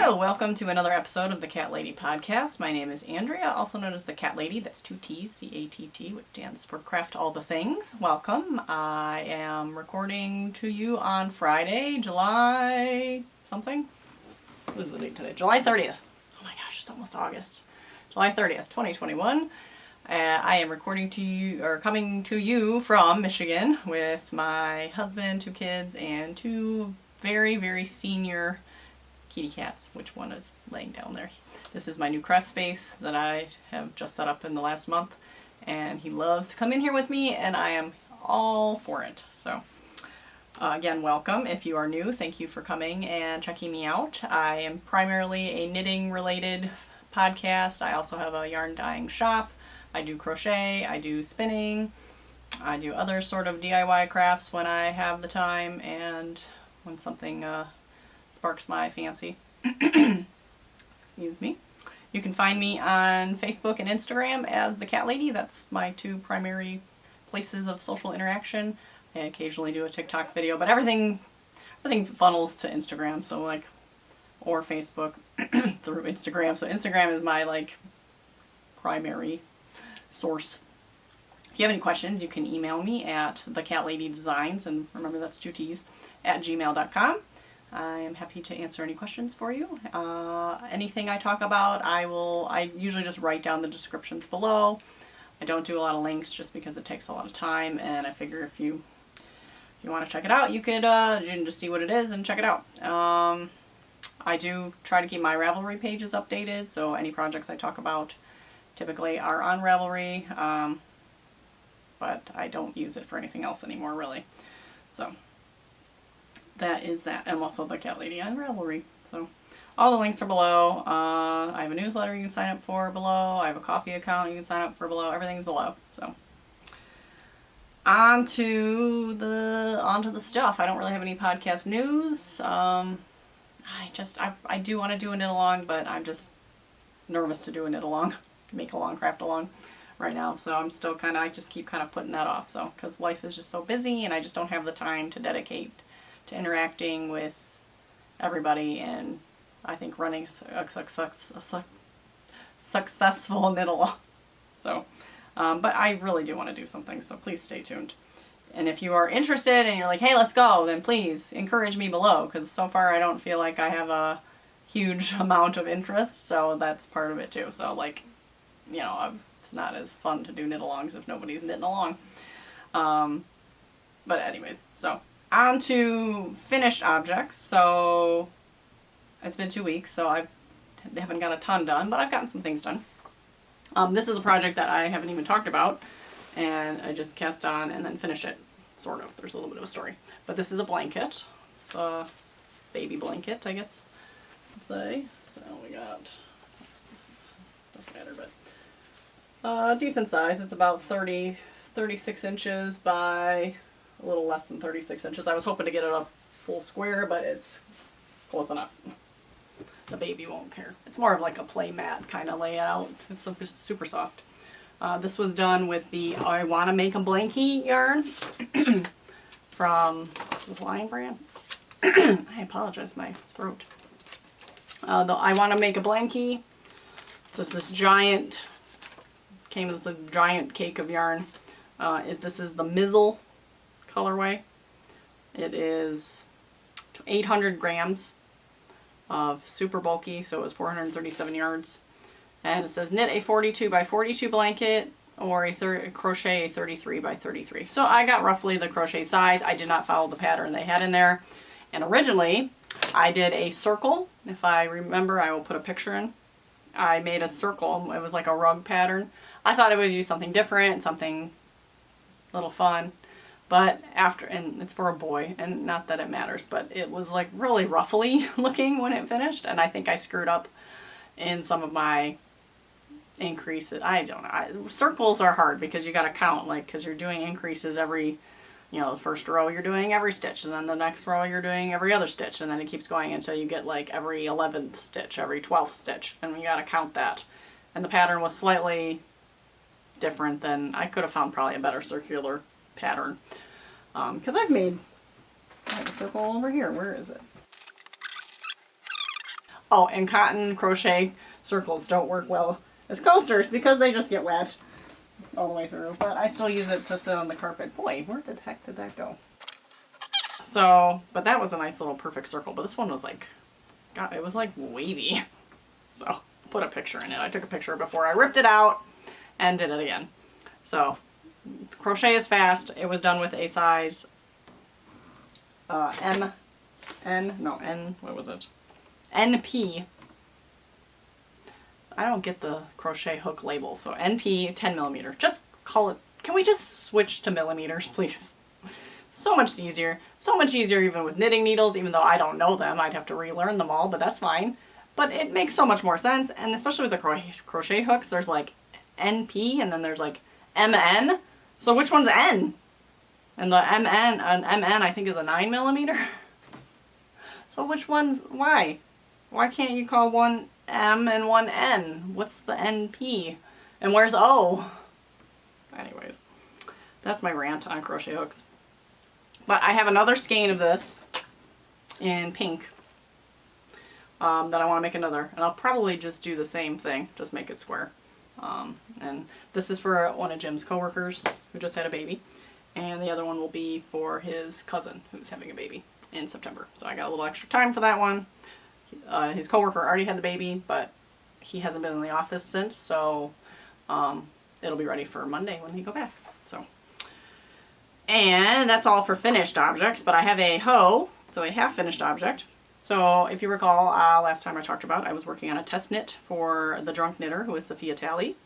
Hello, welcome to another episode of the Cat Lady podcast. My name is Andrea, also known as the Cat Lady. That's 2 T's, C-A-T-T, which stands for Craft All the Things. Welcome. I am recording to you on Friday, July something. What is the date today? July 30th. Oh my gosh, it's almost August. July 30th, 2021. I am recording to you, or coming to you from Michigan with my husband, 2 kids, and 2 very, very senior kitty cats, which one is laying down there. This is my new craft space that I have just set up in the last month, and he loves to come in here with me, and I am all for it. So again, welcome. If you are new, thank you for coming and checking me out. I am primarily a knitting related podcast. I also have a yarn dyeing shop. I do crochet, I do spinning, I do other sort of DIY crafts when I have the time and when something sparks my fancy. Excuse me. You can find me on Facebook and Instagram as the Cat Lady. That's my 2 primary places of social interaction. I occasionally do a TikTok video, but everything funnels to Instagram, so or Facebook through Instagram. So Instagram is my primary source. If you have any questions, you can email me at thecatladydesigns, and remember that's 2 T's, at gmail.com. I am happy to answer any questions for you. Anything I talk about, I usually just write down the descriptions below. I don't do a lot of links just because it takes a lot of time, and I figure if you want to check it out, you can just see what it is and check it out. I do try to keep my Ravelry pages updated, so any projects I talk about typically are on Ravelry, but I don't use it for anything else anymore, really. So that is that. I'm also the Cat Lady on Ravelry. So all the links are below. I have a newsletter you can sign up for below. I have a coffee account you can sign up for below. Everything's below. So on to the stuff. I don't really have any podcast news. I do want to do a knit along, but I'm just nervous to do a knit along, make along, craft along right now. So I'm still I just keep putting that off. So because life is just so busy and I just don't have the time to dedicate to interacting with everybody, and I think running a successful knit along. So, but I really do want to do something, so please stay tuned. And if you are interested and you're like, hey, let's go, then please encourage me below, because so far I don't feel like I have a huge amount of interest, so that's part of it too. So it's not as fun to do knit alongs if nobody's knitting along. But anyways, so on to finished objects. So it's been 2 weeks, so I haven't got a ton done, but I've gotten some things done. This is a project that I haven't even talked about, and I just cast on and then finished it, sort of. There's a little bit of a story. But this is a blanket. It's a baby blanket, I guess I'd say. So we got, this is, doesn't matter, but decent size. It's about 36 inches by a little less than 36 inches. I was hoping to get it a full square, but it's close enough. The baby won't care. It's more of like a play mat kind of layout. It's super soft. This was done with the I Want to Make a Blankie yarn from, what's this, Lionbrand? I apologize, my throat. The I Want to Make a Blankie. It's just this giant, came with this giant cake of yarn. This is the Mizzle colorway. It is 800 grams of super bulky, so it was 437 yards. And it says knit a 42 by 42 blanket or crochet a 33 by 33. So I got roughly the crochet size. I did not follow the pattern they had in there. And originally I did a circle. If I remember, I will put a picture in. I made a circle. It was like a rug pattern. I thought I would do something different, something a little fun. But after, and it's for a boy, and not that it matters, but it was like really ruffly looking when it finished, and I think I screwed up in some of my increases. I don't know. Circles are hard because you got to count, because you're doing increases every, the first row you're doing every stitch, and then the next row you're doing every other stitch, and then it keeps going until you get every 11th stitch, every 12th stitch, and you got to count that. And the pattern was slightly different than, I could have found probably a better circular pattern, because I have a circle over here. Where is it? Oh, and cotton crochet circles don't work well as coasters because they just get wet all the way through. But I still use it to sit on the carpet. Boy, where the heck did that go? So, but that was a nice little perfect circle. But this one was like, God, it was like wavy. So, I'll put a picture in it. I took a picture before I ripped it out and did it again. So, crochet is fast. It was done with a size what was it? NP. I don't get the crochet hook label, so NP 10 millimeter. Just call it, can we just switch to millimeters, please? So much easier. So much easier even with knitting needles, even though I don't know them. I'd have to relearn them all, but that's fine. But it makes so much more sense, and especially with the crochet hooks, there's like NP and then there's like MN. So which one's N? And the MN I think is a 9 millimeter. So which one's, why? Why can't you call one M and one N? What's the NP? And where's O? Anyways, that's my rant on crochet hooks. But I have another skein of this in pink that I want to make another. And I'll probably just do the same thing, just make it square. And this is for one of Jim's coworkers who just had a baby. And the other one will be for his cousin who's having a baby in September. So I got a little extra time for that one. His coworker already had the baby, but he hasn't been in the office since, so it'll be ready for Monday when he go back. So, and that's all for finished objects, but I have a hoe, so a half finished object. So if you recall, last time I talked about, I was working on a test knit for the drunk knitter, who is Safiyyah Talley,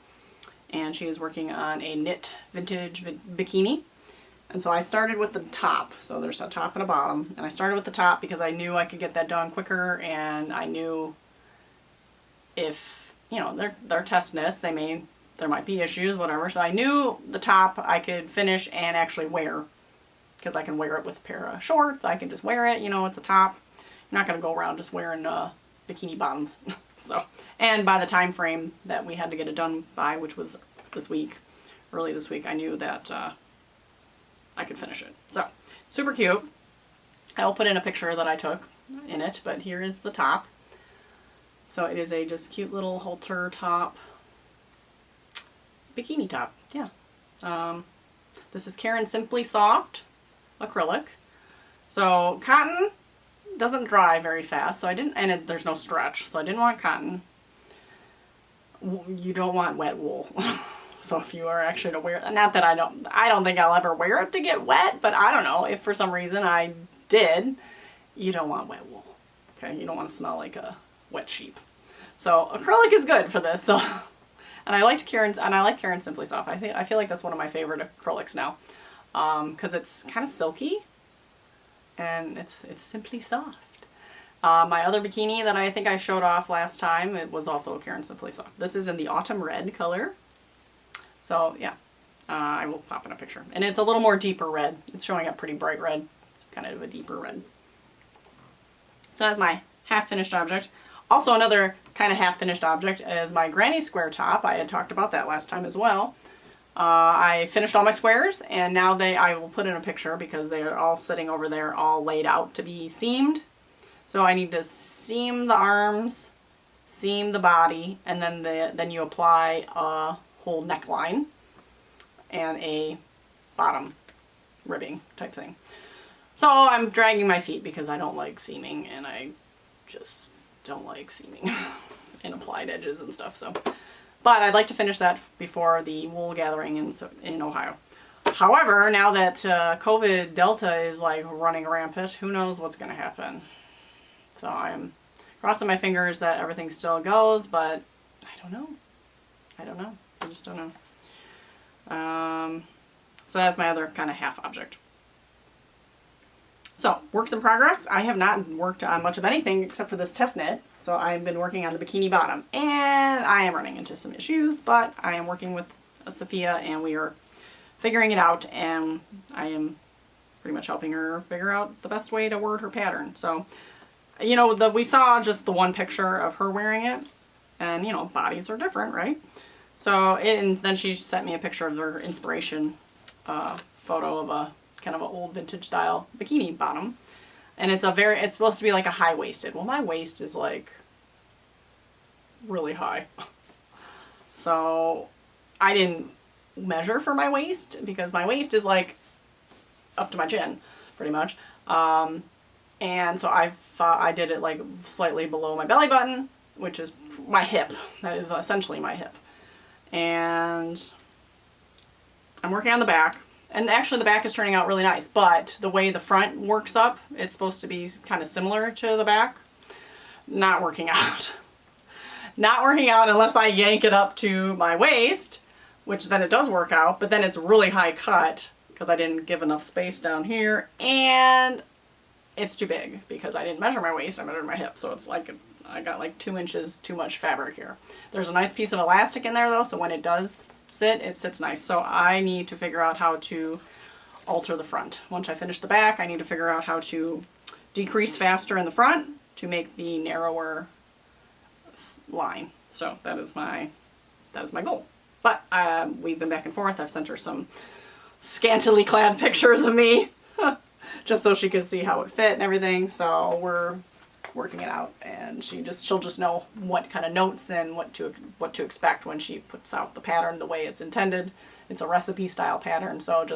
and she is working on a knit vintage bikini. And so I started with the top, so there's a top and a bottom, and I started with the top because I knew I could get that done quicker, and I knew if, you know, they're test knits, there might be issues, whatever, so I knew the top I could finish and actually wear, because I can wear it with a pair of shorts, I can just wear it, you know, it's a top. I'm not going to go around just wearing bikini bottoms. So, and by the time frame that we had to get it done by, which was this week, early this week, I knew that I could finish it. So, super cute. I'll put in a picture that I took in it, but here is the top. So it is a just cute little halter top, bikini top, yeah. This is Caron Simply Soft acrylic. So cotton doesn't dry very fast, so I didn't, and there's no stretch, so I didn't want cotton. You don't want wet wool. So if you are actually to wear, not that I don't think I'll ever wear it to get wet, but I don't know, if for some reason I did, you don't want wet wool. Okay, you don't want to smell like a wet sheep. So acrylic is good for this. So, and I like Caron Simply Soft. I feel like that's one of my favorite acrylics now, because it's kind of silky, and it's simply soft. My other bikini that I think I showed off last time, it was also a Caron Simply Soft. This is in the autumn red color. So yeah, I will pop in a picture. And it's a little more deeper red. It's showing up pretty bright red. It's kind of a deeper red. So that's my half finished object. Also another kind of half finished object is my granny square top. I had talked about that last time as well. I finished all my squares, and now I will put in a picture because they are all sitting over there all laid out to be seamed. So I need to seam the arms, seam the body, and then you apply a whole neckline and a bottom ribbing type thing. So I'm dragging my feet because I don't like seaming, and I just don't like seaming and applied edges and stuff. So, but I'd like to finish that before the wool gathering in Ohio. However, now that COVID Delta is like running rampant, who knows what's going to happen. So I'm crossing my fingers that everything still goes, but I don't know. I just don't know. So that's my other kind of half object. So, works in progress. I have not worked on much of anything except for this test knit. So I've been working on the bikini bottom, and I am running into some issues, but I am working with Safiyyah, and we are figuring it out, and I am pretty much helping her figure out the best way to word her pattern. So, you know, we saw just the one picture of her wearing it, and, you know, bodies are different, right? So, and then she sent me a picture of her inspiration photo of a kind of an old vintage style bikini bottom. And it's supposed to be like a high-waisted. Well, my waist is like really high. So I didn't measure for my waist because my waist is like up to my chin pretty much. And so I did it like slightly below my belly button, which is my hip. That is essentially my hip. And I'm working on the back. And actually the back is turning out really nice, but the way the front works up, it's supposed to be kind of similar to the back. Not working out. Not working out unless I yank it up to my waist, which then it does work out, but then it's really high cut because I didn't give enough space down here, and it's too big because I didn't measure my waist, I measured my hip, so it's like I got like 2 inches too much fabric here. There's a nice piece of elastic in there though, so when it does sit, it sits nice. So I need to figure out how to alter the front. Once I finish the back, I need to figure out how to decrease faster in the front to make the narrower line. So that is my goal. But we've been back and forth. I've sent her some scantily clad pictures of me just so she could see how it fit and everything. So we're working it out, and she'll just know what kind of notes and what to expect when she puts out the pattern the way it's intended. It's a recipe style pattern, so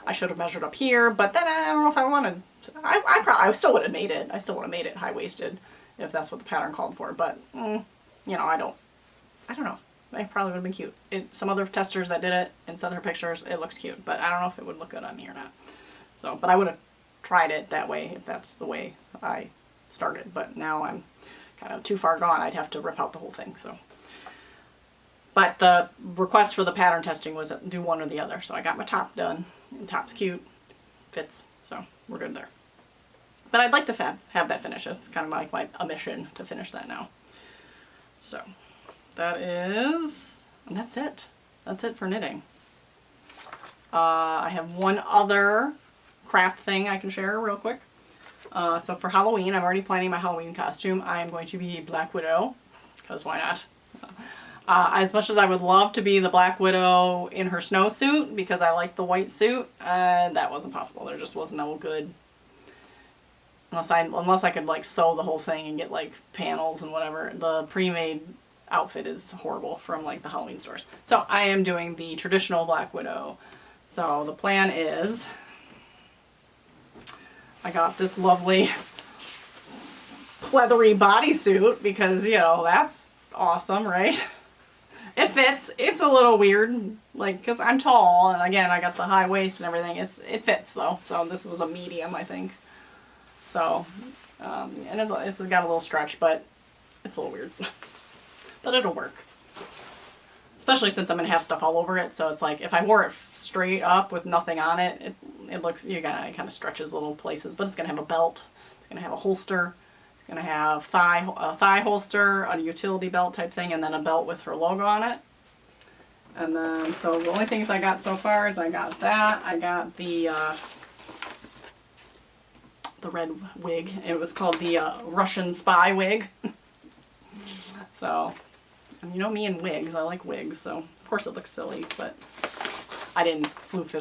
I should have measured up here, but then I don't know if I wanted. I still would have made it. I still would have made it high waisted if that's what the pattern called for. But you know, I don't know. It probably would have been cute. Some other testers that did it and sent her pictures, it looks cute, but I don't know if it would look good on me or not. So, but I would have tried it that way if that's the way I started. But now I'm kind of too far gone. I'd have to rip out the whole thing. So, but the request for the pattern testing was do one or the other. So I got my top done. And top's cute, fits. So we're good there. But I'd like to have that finish. It's kind of like a mission to finish that now. So that is, and that's it. That's it for knitting. I have one other craft thing I can share real quick. So for Halloween, I'm already planning my Halloween costume. I am going to be Black Widow, because why not? As much as I would love to be the Black Widow in her snowsuit, because I like the white suit, that wasn't possible. There just was no good, unless I could like sew the whole thing and get like panels and whatever. The pre-made outfit is horrible from like the Halloween stores. So I am doing the traditional Black Widow. So the plan is, I got this lovely pleathery bodysuit because, you know, that's awesome, right? It fits. It's a little weird, like, because I'm tall, and again, I got the high waist and everything. It fits, though. So this was a medium, I think. So, and it's got a little stretch, but it's a little weird. But it'll work. Especially since I'm going to have stuff all over it, so it's like, if I wore it straight up with nothing on it, it looks, it kind of stretches little places, but it's going to have a belt, it's going to have a holster, it's going to have a thigh holster, a utility belt type thing, and then a belt with her logo on it. And then, so the only things I got so far is I got that, I got the red wig. It was called the Russian Spy Wig. So, and you know me and wigs, I like wigs, so of course it looks silly, but I didn't floof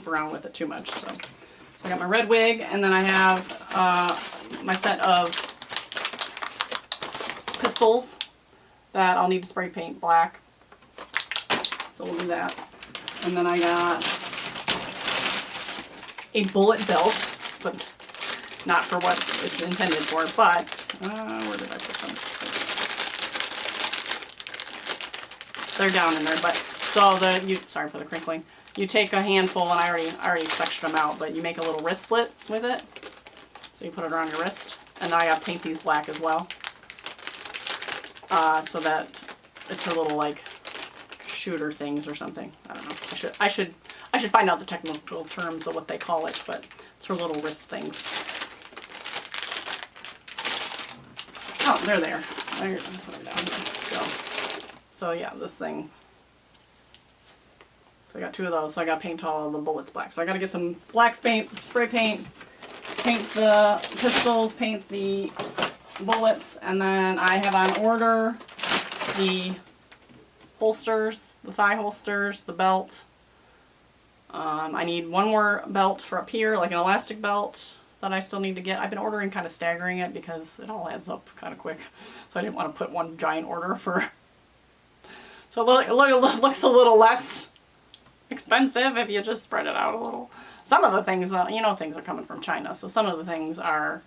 around with it too much. So I got my red wig, and then I have my set of pistols that I'll need to spray paint black. So we'll do that. And then I got a bullet belt, but not for what it's intended for, but where did I put them? They're down in there, but so sorry for the crinkling. You take a handful, and I already sectioned them out, but you make a little wrist split with it. So you put it around your wrist, and I gotta paint these black as well. So that it's her little like shooter things or something. I don't know. I should find out the technical terms of what they call it, but it's her little wrist things. Oh, they're there. I'm gonna put them down here. So yeah, this thing. So I got 2 of those, so I gotta paint all the bullets black. So I gotta get some black spray paint, paint the pistols, paint the bullets, and then I have on order the holsters, the thigh holsters, the belt. I need one more belt for up here, like an elastic belt, that I still need to get. I've been ordering kind of staggering it because it all adds up kind of quick. So I didn't want to put one giant order for... So it looks a little less expensive if you just spread it out a little. Some of the things, you know, things are coming from China, so some of the things aren't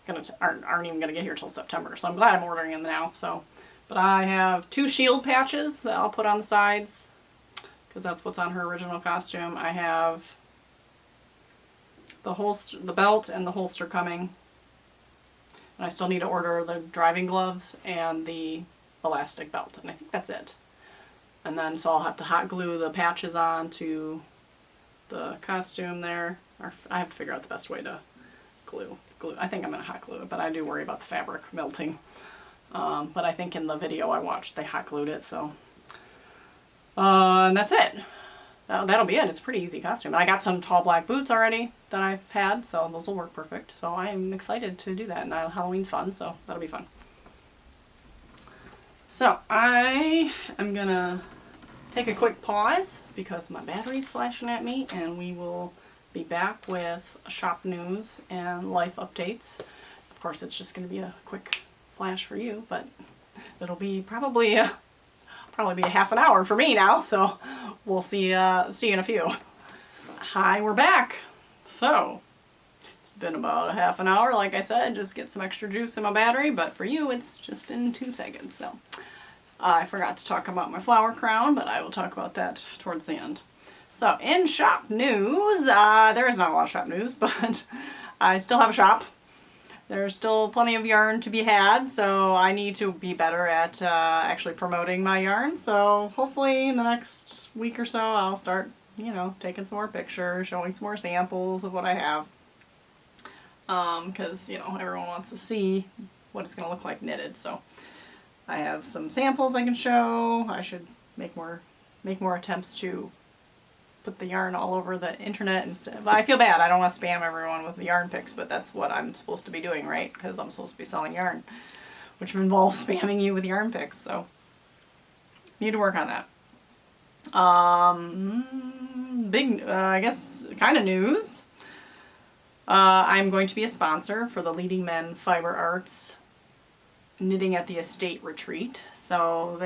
even gonna get here till September. So I'm glad I'm ordering them now. So, but I have 2 shield patches that I'll put on the sides because that's what's on her original costume. I have the holster, the belt, and the holster coming. And I still need to order the driving gloves and the elastic belt, and I think that's it. And then, so I'll have to hot glue the patches on to the costume there. Or I have to figure out the best way to glue. I think I'm going to hot glue it, but I do worry about the fabric melting. But I think in the video I watched, they hot glued it, so. And that's it. That'll be it. It's a pretty easy costume. I got some tall black boots already that I've had, so those will work perfect. So I'm excited to do that, and Halloween's fun, so that'll be fun. So I am gonna take a quick pause because my battery's flashing at me, and we will be back with shop news and life updates. Of course, it's just gonna be a quick flash for you, but it'll be probably be a half an hour for me now. So we'll see you in a few. Hi, we're back. So it's been about a half an hour, like I said, just get some extra juice in my battery, but for you it's just been 2 seconds. So I forgot to talk about my flower crown, but I will talk about that towards the end. So in shop news, there is not a lot of shop news, but I still have a shop. There's still plenty of yarn to be had, so I need to be better at actually promoting my yarn. So hopefully in the next week or so I'll start, you know, taking some more pictures, showing some more samples of what I have. Because, you know, everyone wants to see what it's going to look like knitted. So I have some samples I can show. I should make more attempts to put the yarn all over the internet instead. But I feel bad. I don't want to spam everyone with the yarn pics, but that's what I'm supposed to be doing, right? Because I'm supposed to be selling yarn, which involves spamming you with yarn pics. So need to work on that. Big, I guess, kind of news. I'm going to be a sponsor for the Leading Men Fiber Arts Knitting at the Estate Retreat. So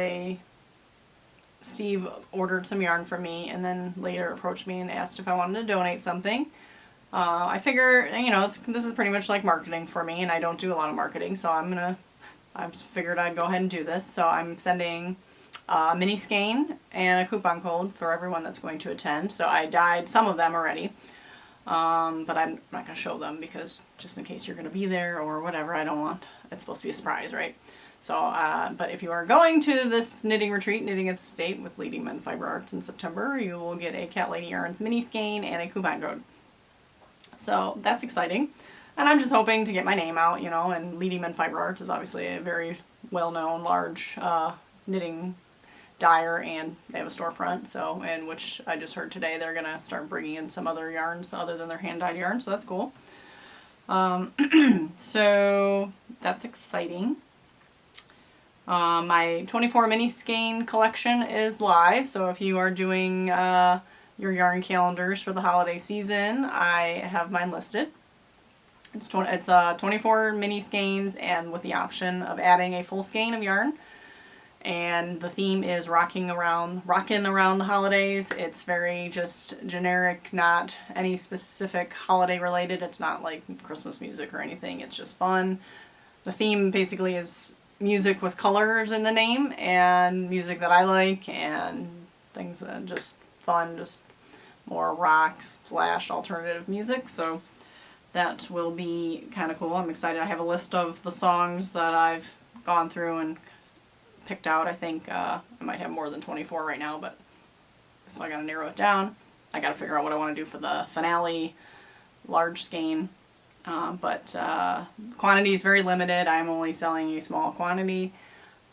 Steve ordered some yarn from me and then later approached me and asked if I wanted to donate something. I figure, you know, this is pretty much like marketing for me, and I don't do a lot of marketing, so I figured I'd go ahead and do this. So I'm sending a mini skein and a coupon code for everyone that's going to attend. So I dyed some of them already, but I'm not going to show them because just in case you're going to be there or whatever, it's supposed to be a surprise, right? So, but if you are going to this knitting retreat, Knitting at the Estate with Leading Men Fiber Arts in September, you will get a Cat Lady Yarns mini skein and a coupon code. So that's exciting. And I'm just hoping to get my name out, you know, and Leading Men Fiber Arts is obviously a very well-known, large knitting dyer, and they have a storefront, so, and which I just heard today they're going to start bringing in some other yarns other than their hand-dyed yarns, so that's cool. So that's exciting. My 24 mini skein collection is live, so if you are doing your yarn calendars for the holiday season, I have mine listed. It's 24 mini skeins and with the option of adding a full skein of yarn. And the theme is rocking around the holidays. It's very just generic, not any specific holiday related. It's not like Christmas music or anything. It's just fun. The theme basically is music with colors in the name and music that I like and things that are just fun, just more rock / alternative music. So that will be kind of cool. I'm excited. I have a list of the songs that I've gone through and picked out. I think I might have more than 24 right now, but so I gotta narrow it down. I gotta figure out what I want to do for the finale large skein. But quantity is very limited. I'm only selling a small quantity.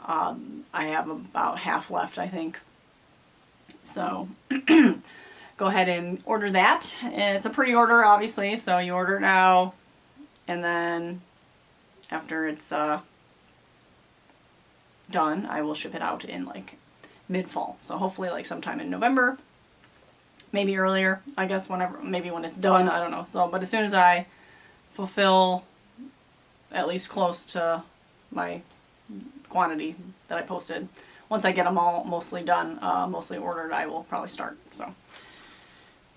I have about half left, I think. So go ahead and order that. It's a pre-order, obviously, so you order it now, and then after it's done, I will ship it out in like mid-fall. So hopefully like sometime in November, maybe earlier, I guess, whenever, maybe when it's done, I don't know. So, but as soon as I fulfill at least close to my quantity that I posted. Once I get them all mostly done, mostly ordered, I will probably start. So,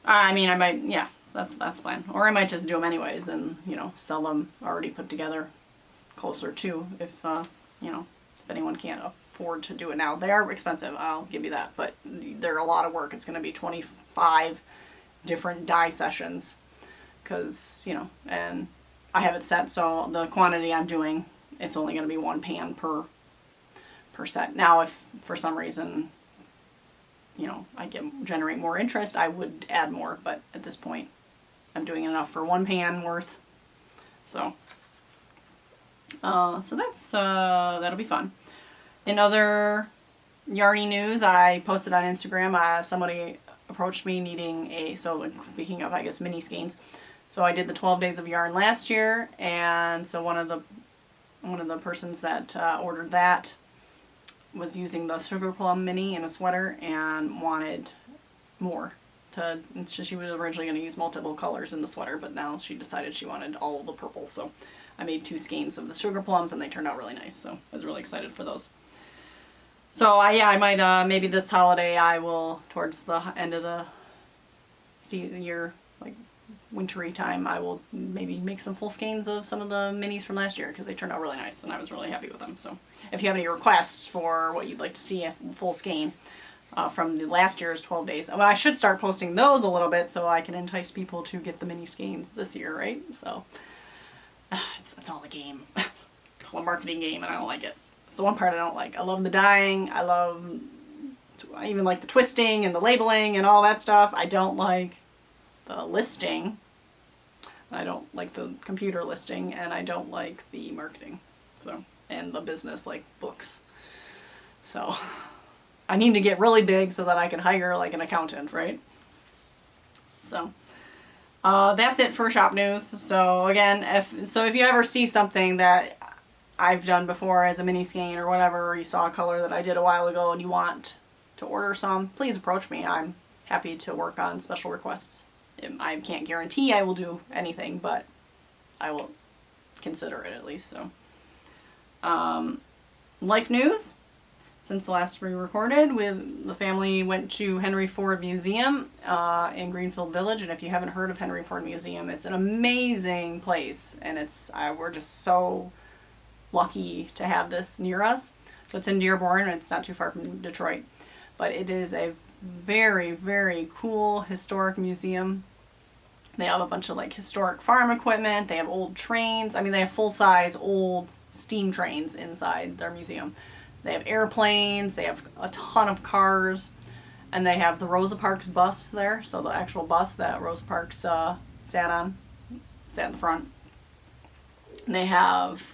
I mean, I might, yeah, that's the plan. Or I might just do them anyways and, you know, sell them already put together closer to if, you know, if anyone can't afford to do it now. They are expensive, I'll give you that, but they're a lot of work. It's going to be 25 different dye sessions because, you know, and I have it set so the quantity I'm doing, it's only going to be 1 pan per set. Now, if for some reason, you know, I generate more interest, I would add more, but at this point, I'm doing enough for 1 pan worth. So, so that's, that'll be fun. In other yarny news, I posted on Instagram, somebody approached me needing so speaking of, I guess, mini skeins. So I did the 12 days of yarn last year, and so one of the persons that ordered that was using the Sugar Plum Mini in a sweater and wanted more. She was originally going to use multiple colors in the sweater, but now she decided she wanted all the purple. So I made 2 skeins of the Sugar Plums, and they turned out really nice. So I was really excited for those. So yeah, I might maybe this holiday I will, towards the end of the year, like wintry time, I will maybe make some full skeins of some of the minis from last year because they turned out really nice and I was really happy with them. So if you have any requests for what you'd like to see a full skein from the last year's 12 days, well, I should start posting those a little bit so I can entice people to get the mini skeins this year, right? So it's all a game. It's all a marketing game and I don't like it. It's the one part I don't like. I love the dyeing. I even like the twisting and the labeling and all that stuff. I don't like the listing. I don't like the computer listing, and I don't like the marketing. So, and the business, like books. So, I need to get really big so that I can hire like an accountant, right? So, that's it for shop news. So again, if you ever see something that I've done before as a mini skein or whatever, or you saw a color that I did a while ago and you want to order some, please approach me. I'm happy to work on special requests. I can't guarantee I will do anything, but I will consider it at least. So, life news. Since the last re-recorded, the family went to Henry Ford Museum in Greenfield Village, and if you haven't heard of Henry Ford Museum, it's an amazing place, and we're just so lucky to have this near us. So it's in Dearborn. It's not too far from Detroit, but it is a very, very cool historic museum. They have a bunch of like historic farm equipment. They have old trains. I mean, they have full-size old steam trains inside their museum. They have airplanes. They have a ton of cars, and they have the Rosa Parks bus there. So the actual bus that Rosa Parks sat in the front. And they have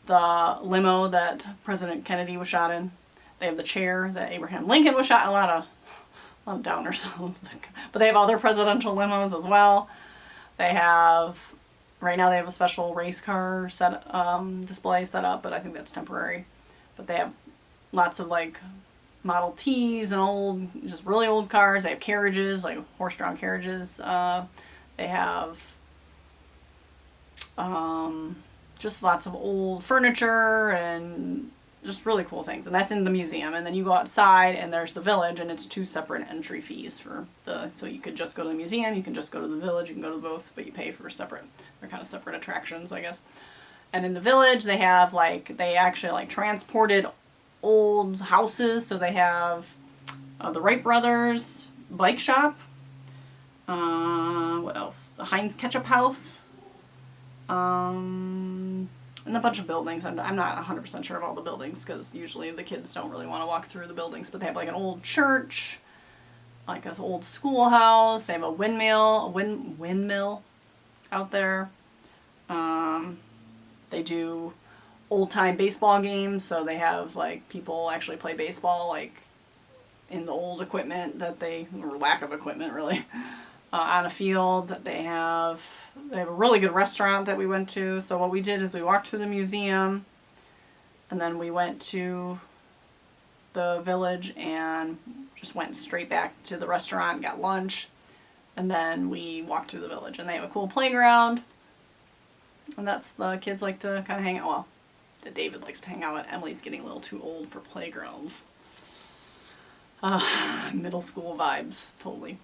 the limo that President Kennedy was shot in. They have the chair that Abraham Lincoln was shot in. A lot of downers. But they have other presidential limos as well. Right now they have a special race car display set up, but I think that's temporary. But they have lots of like Model Ts and just really old cars. They have carriages, like horse-drawn carriages. They have just lots of old furniture and just really cool things. And that's in the museum. And then you go outside and there's the village, and it's 2 separate entry fees so you could just go to the museum, you can just go to the village, you can go to both, but you pay for they're kind of separate attractions, I guess. And in the village they actually transported old houses. So they have the Wright Brothers bike shop. What else? The Heinz Ketchup House. And a bunch of buildings. I'm not 100% sure of all the buildings because usually the kids don't really want to walk through the buildings, but they have like an old church, like an old schoolhouse. They have a windmill out there. They do old-time baseball games, so they have like people actually play baseball like in the old equipment or lack of equipment really, on a field. They have a really good restaurant that we went to. So what we did is we walked through the museum, and then we went to the village and just went straight back to the restaurant, got lunch, and then we walked through the village. And they have a cool playground, And that's, the kids like to kind of hang out, well, David likes to hang out, and Emily's getting a little too old for playground. Middle school vibes, totally.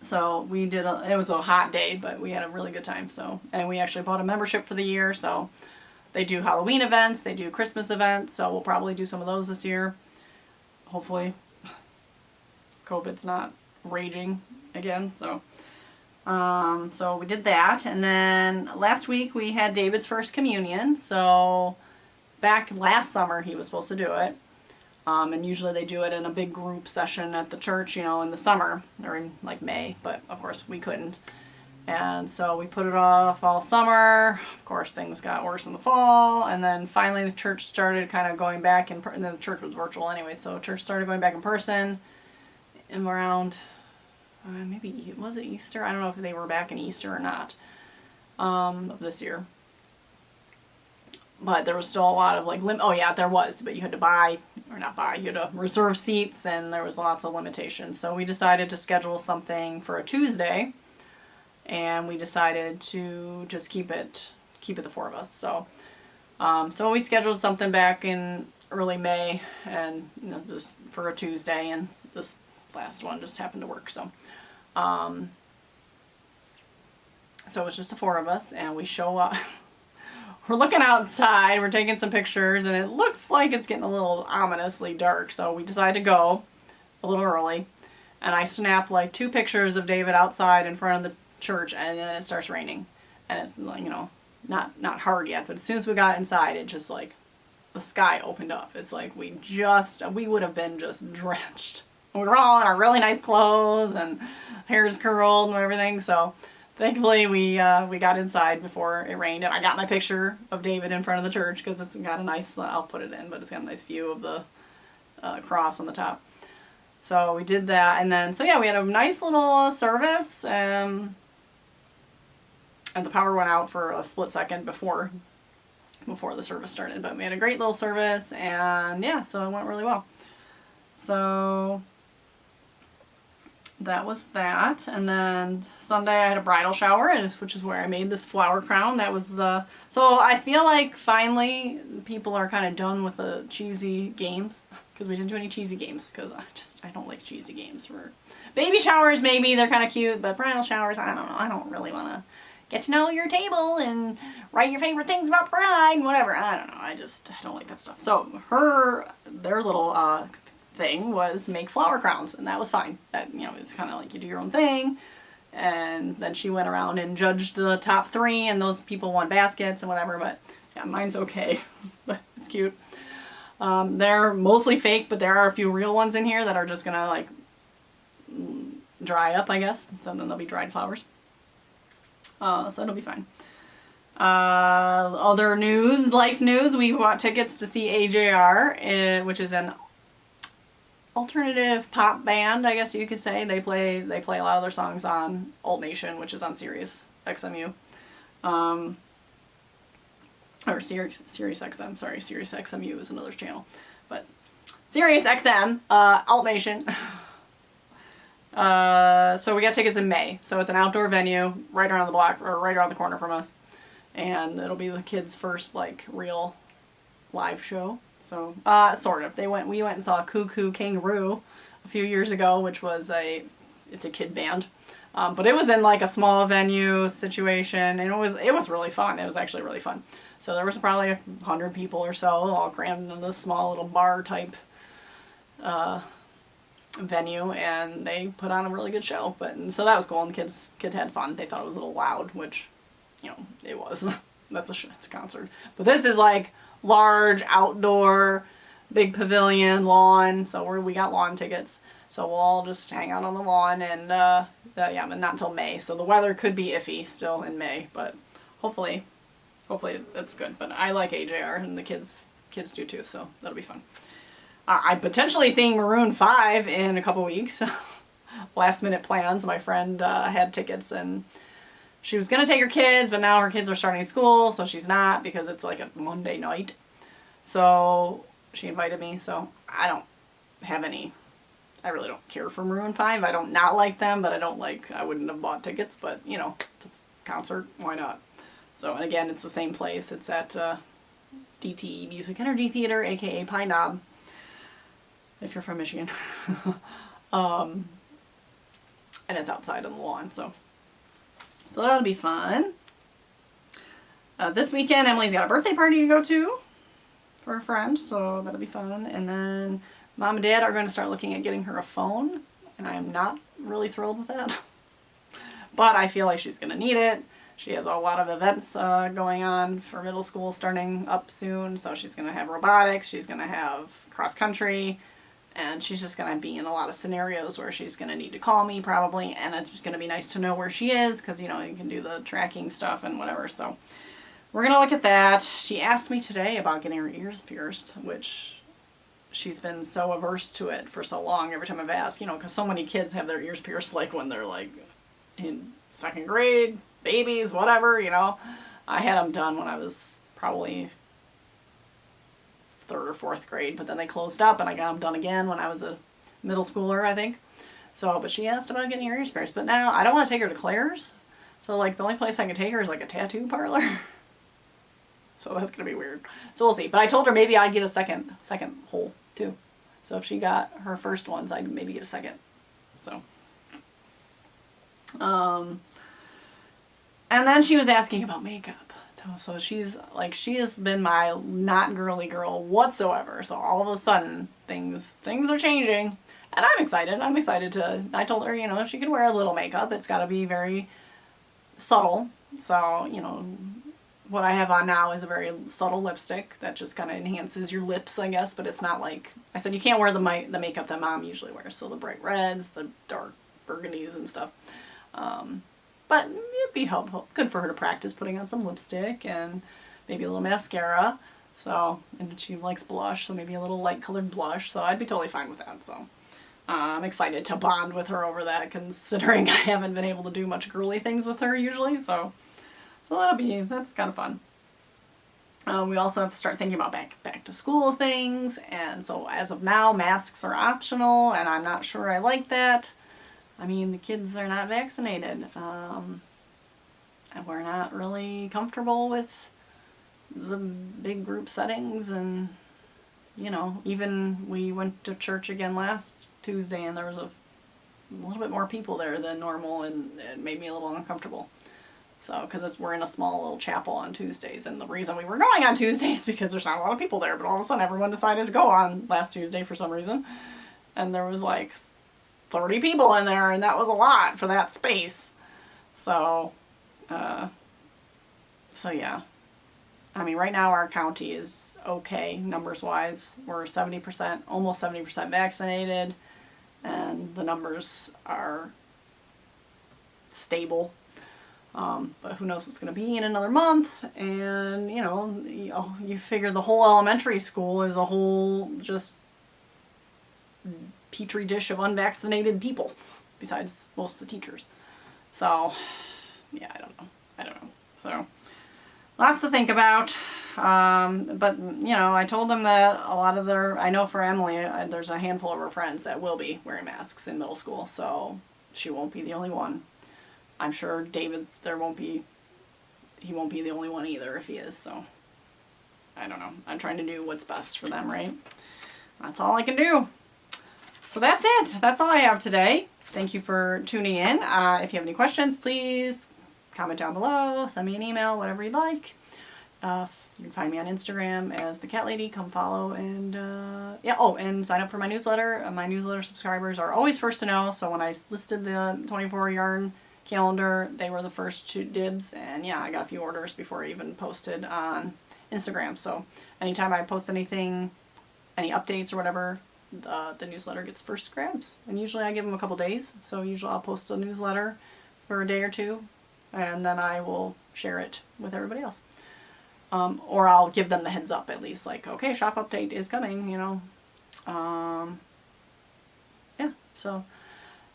So we did, it was a hot day, but we had a really good time. So, and we actually bought a membership for the year, so they do Halloween events, they do Christmas events, so we'll probably do some of those this year. Hopefully COVID's not raging again, so so we did that. And then last week we had David's first communion. So back last summer he was supposed to do it. And usually they do it in a big group session at the church, you know, in the summer or in like May, but of course we couldn't. And so we put it off all summer. Of course things got worse in the fall, and then finally the church started kind of going back and then the church was virtual anyway, so church started going back in person in around maybe, was it Easter? I don't know if they were back in Easter or not this year. But there was still a lot of like, oh yeah, there was, but you had to buy, or not buy, you had to reserve seats, and there was lots of limitations. So we decided to schedule something for a Tuesday, and we decided to just keep it the four of us. So, so we scheduled something back in early May, and you know, just for a Tuesday, and this last one just happened to work. So, so it was just the four of us, and we show up. We're looking outside, we're taking some pictures, and it looks like it's getting a little ominously dark, so we decided to go a little early. And I snapped like 2 pictures of David outside in front of the church, and then it starts raining. And it's, you know, not hard yet, but as soon as we got inside, it just like, the sky opened up. It's like we would have been just drenched. We were all in our really nice clothes, and hair's curled and everything, so thankfully we got inside before it rained, and I got my picture of David in front of the church because it's got a nice, I'll put it in, but it's got a nice view of the cross on the top. So we did that, and then, so yeah, we had a nice little service, and the power went out for a split second before the service started, but we had a great little service, and yeah, so it went really well. So that was that. And then Sunday I had a bridal shower, which is where I made this flower crown. That was so I feel like finally people are kind of done with the cheesy games, because we didn't do any cheesy games, because I don't like cheesy games. For baby showers maybe they're kind of cute, but bridal showers, I don't know, I don't really want to get to know your table and write your favorite things about the bride and whatever. I don't know, I don't like that stuff. So their little thing was make flower crowns, and that was fine. That, you know, it was kind of like you do your own thing. And then she went around and judged the top 3, and those people won baskets and whatever, but yeah, mine's okay. But it's cute. They're mostly fake, but there are a few real ones in here that are just gonna like dry up, I guess. So then they'll be dried flowers. So it'll be fine. Other news, life news, we bought tickets to see AJR, which is an alternative pop band, I guess you could say. They play a lot of their songs on Alt Nation, which is on Sirius XMU. Or Sirius XM, sorry, Sirius XMU is another channel. But Sirius XM, Alt Nation. So we got tickets in May. So it's an outdoor venue right around the block, or right around the corner from us. And it'll be the kids' first like real live show. So, sort of. We went and saw Cuckoo Kangaroo a few years ago, which was it's a kid band. But it was in like a small venue situation, and it was really fun. It was actually really fun. So there was probably 100 people or so, all crammed in this small little bar type venue, and they put on a really good show. So that was cool, and the kids had fun. They thought it was a little loud, which, you know, it was. It's a concert. But this is like large outdoor, big pavilion, lawn. So we got lawn tickets. So we'll all just hang out on the lawn, and yeah, but not until May. So the weather could be iffy still in May, but hopefully that's good. But I like AJR, and the kids do too, so that'll be fun. I'm potentially seeing Maroon 5 in a couple weeks. Last minute plans. My friend had tickets, and she was going to take her kids, but now her kids are starting school, so she's not, because it's like a Monday night. So she invited me, so I don't have any, I really don't care for Maroon 5. I don't not like them, but I wouldn't have bought tickets, but you know, concert, why not? So, and again, it's the same place. It's at DTE Music Energy Theater, aka Pine Knob, if you're from Michigan. And it's outside on the lawn, so that'll be fun. This weekend, Emily's got a birthday party to go to for a friend, so that'll be fun. And then Mom and Dad are going to start looking at getting her a phone, and I am not really thrilled with that. But I feel like she's going to need it. She has a lot of events going on for middle school starting up soon, so she's going to have robotics, she's going to have cross country, and she's just going to be in a lot of scenarios where she's going to need to call me probably, and it's going to be nice to know where she is because, you know, you can do the tracking stuff and whatever, so we're going to look at that. She asked me today about getting her ears pierced, which she's been so averse to it for so long every time I've asked, you know, because so many kids have their ears pierced like when they're like in 2nd grade, babies, whatever, you know. I had them done when I was probably 3rd or 4th grade, but then they closed up and I got them done again when I was a middle schooler, I think. So, but she asked about getting her ears pierced, but now I don't want to take her to Claire's. So like the only place I can take her is like a tattoo parlor. So that's going to be weird. So we'll see. But I told her maybe I'd get a second hole too. So if she got her first ones, I'd maybe get a second. So. And then she was asking about makeup. So she's like, she has been my not girly girl whatsoever. So all of a sudden things are changing and I'm excited. I told her, you know, she can wear a little makeup. It's got to be very subtle. So, you know, what I have on now is a very subtle lipstick that just kind of enhances your lips, I guess, but it's not like, I said, you can't wear the makeup that Mom usually wears, so the bright reds, the dark burgundies and stuff. But it'd be helpful, good for her to practice putting on some lipstick and maybe a little mascara. So, and she likes blush, so maybe a little light colored blush, so I'd be totally fine with that. So I'm excited to bond with her over that, considering I haven't been able to do much girly things with her usually, so that's kind of fun. We also have to start thinking about back to school things, and so as of now, masks are optional, and I'm not sure I like that. I mean, the kids are not vaccinated, and we're not really comfortable with the big group settings, and, you know, even we went to church again last Tuesday, and there was a little bit more people there than normal, and it made me a little uncomfortable. So, because we're in a small little chapel on Tuesdays, and the reason we were going on Tuesdays is because there's not a lot of people there, but all of a sudden everyone decided to go on last Tuesday for some reason, and there was like 30 people in there, and that was a lot for that space. So, yeah. I mean, right now our county is okay, numbers-wise. We're 70%, almost 70% vaccinated, and the numbers are stable. But who knows what's going to be in another month, and, you know, you figure the whole elementary school is a whole just petri dish of unvaccinated people, besides most of the teachers. So, yeah, I don't know. So, lots to think about, but, you know, I told them that a lot of I know for Emily, there's a handful of her friends that will be wearing masks in middle school, so she won't be the only one. I'm sure he won't be the only one either if he is, so I don't know. I'm trying to do what's best for them, right? That's all I can do. So that's it. That's all I have today. Thank you for tuning in. If you have any questions, please comment down below, send me an email, whatever you'd like. You can find me on Instagram as the Cat Lady. Come follow, and yeah. Oh, and sign up for my newsletter. My newsletter subscribers are always first to know. So when I listed the 24 yarn calendar, they were the first to dibs, and yeah, I got a few orders before I even posted on Instagram. So anytime I post anything, any updates or whatever, the newsletter gets first grabs, and usually I give them a couple days. So usually I'll post a newsletter for a day or two, and then I will share it with everybody else. Or I'll give them the heads up at least, like, okay, shop update is coming, you know. Yeah, so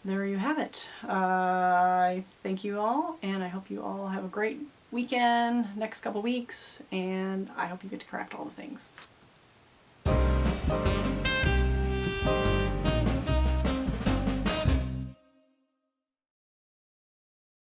there you have it. I thank you all, and I hope you all have a great weekend, next couple weeks, and I hope you get to craft all the things.